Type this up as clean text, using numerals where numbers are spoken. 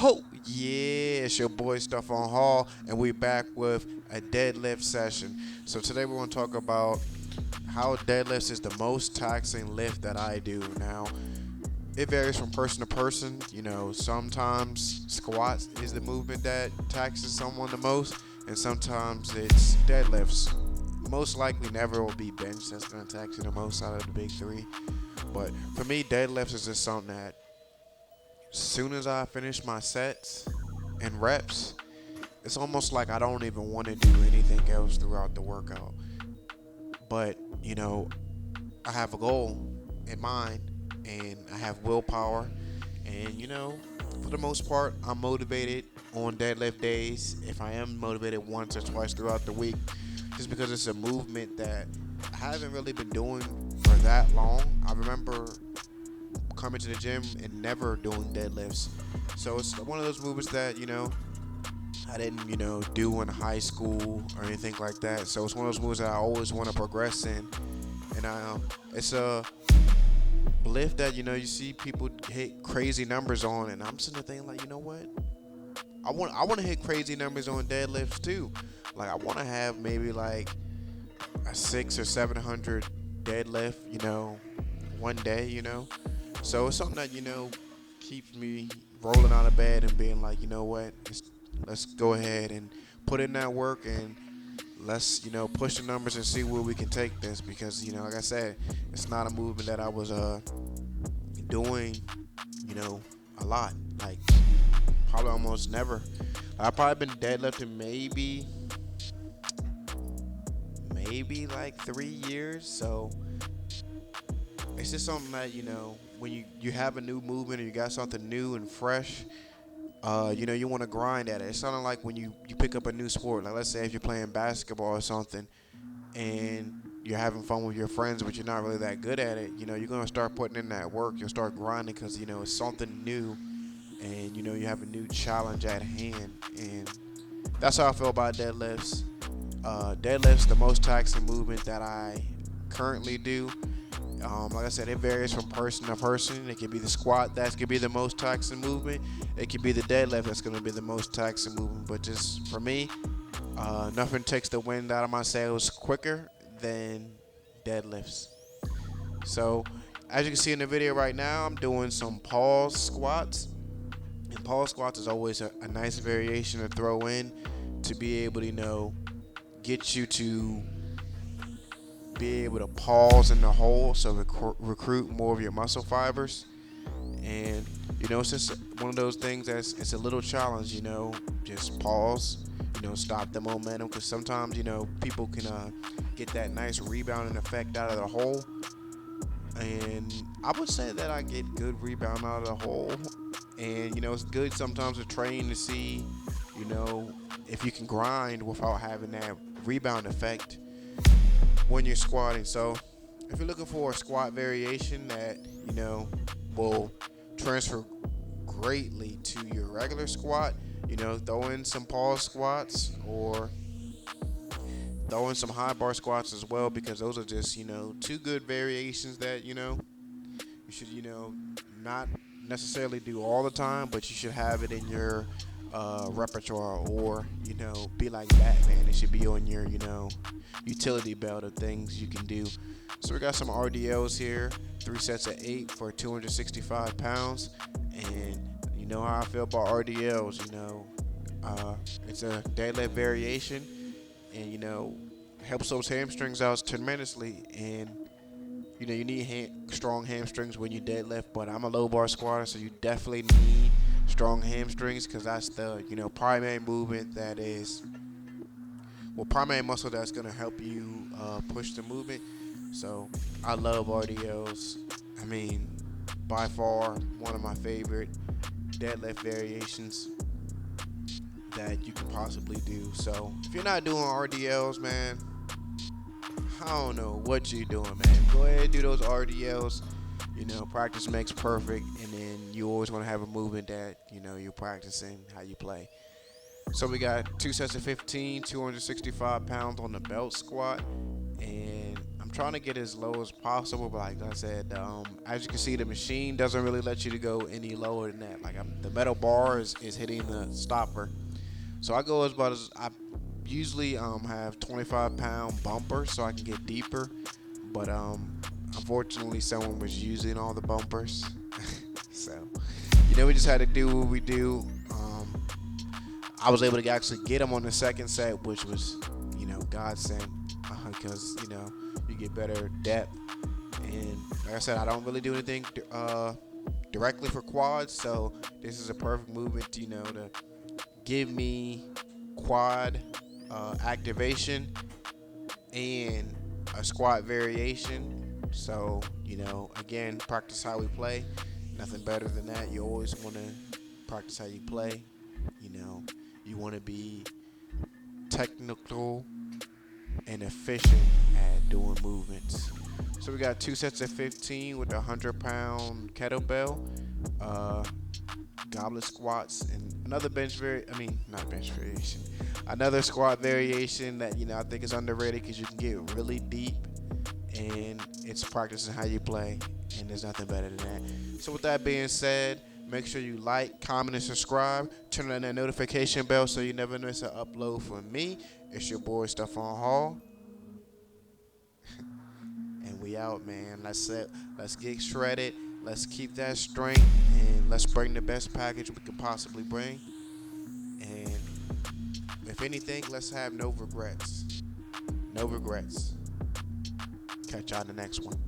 Oh, yeah, it's your boy Stuff on Hall, and we back with a deadlift session. So today we're going to talk about how deadlifts is the most taxing lift that I do. Now, it varies from person to person. Sometimes squats is the movement that taxes someone the most, and sometimes it's deadlifts. Most likely never will be bench that's going to tax you the most out of the big three. But for me, deadlifts is just something that as soon as I finish my sets and reps, it's almost like I don't even want to do anything else throughout the workout. But, I have a goal in mind and I have willpower. And, for the most part, I'm motivated on deadlift days. If I am motivated once or twice throughout the week, just because it's a movement that I haven't really been doing for that long. I remember coming to the gym and never doing deadlifts. So it's one of those movements that, I didn't, do in high school or anything like that. So it's one of those moves that I always want to progress in. And it's a lift that, you see people hit crazy numbers on. And I'm sitting there thinking, like, you know what? I want to hit crazy numbers on deadlifts too. Like, I want to have maybe like a 600 or 700 deadlift, one day, So it's something that, keeps me rolling out of bed and being like, you know what, let's go ahead and put in that work and let's, push the numbers and see where we can take this. Because, like I said, it's not a movement that I was doing, a lot. Like, probably almost never. I've probably been deadlifting maybe like 3 years. So it's just something that, when you have a new movement or you got something new and fresh, you want to grind at it. It's something like when you pick up a new sport. Like, let's say if you're playing basketball or something and you're having fun with your friends, but you're not really that good at it, you're going to start putting in that work. You'll start grinding because, it's something new and, you have a new challenge at hand. And that's how I feel about deadlifts. Deadlifts, the most taxing movement that I currently do. Like I said, it varies from person to person. It could be the squat that's gonna be the most taxing movement. It could be the deadlift that's gonna be the most taxing movement. But just for me, nothing takes the wind out of my sails quicker than deadlifts. So, as you can see in the video right now, I'm doing some pause squats. And pause squats is always a nice variation to throw in to be able to, get you to be able to pause in the hole, so recruit more of your muscle fibers. And it's just one of those things that's it's a little challenge. Just pause, stop the momentum, because sometimes people can get that nice rebounding effect out of the hole. And I would say that I get good rebound out of the hole. And it's good sometimes to train to see you know if you can grind without having that rebound effect when you're squatting. So if you're looking for a squat variation that will transfer greatly to your regular squat, throw in some pause squats or throw in some high bar squats as well, because those are just two good variations that you should not necessarily do all the time, but you should have it in your repertoire, or be like Batman. It should be on your utility belt of things you can do. So we got some RDLs here, 3 sets of 8 for 265 pounds, and you know how I feel about RDLs. It's a deadlift variation, and helps those hamstrings out tremendously. And you need strong hamstrings when you deadlift, but I'm a low bar squatter, so you definitely need strong hamstrings, because that's the primary movement that is primary muscle that's gonna help you push the movement. So I love RDLs. I mean, by far one of my favorite deadlift variations that you can possibly do. So if you're not doing RDLs, man, I don't know what you're doing, man. Go ahead and do those RDLs. Practice makes perfect, and then you always want to have a movement that you're practicing how you play. So we got 2 sets of 15, 265 pounds on the belt squat, and I'm trying to get as low as possible, but like I said, as you can see, the machine doesn't really let you to go any lower than that. Like the metal bar is hitting the stopper, so I go as about as I usually have 25-pound bumpers so I can get deeper, but unfortunately someone was using all the bumpers, so we just had to do what we do. I was able to actually get them on the second set, which was godsend, because you get better depth. And like I said, I don't really do anything directly for quads, so this is a perfect movement to give me quad activation and a squat variation. So again, practice how we play. Nothing better than that. You always want to practice how you play. You want to be technical and efficient at doing movements. So we got 2 sets of 15 with a 100-pound kettlebell, goblet squats, and another not bench variation, another squat variation that I think is underrated because you can get really deep, and it's practicing how you play, and there's nothing better than that. So with that being said, make sure you like, comment, and subscribe. Turn on that notification bell so you never miss an upload from me. It's your boy Stephon Hall. And we out, man. Let's get shredded. Let's keep that strength, and let's bring the best package we can possibly bring. And if anything, let's have no regrets. No regrets. Catch y'all in the next one.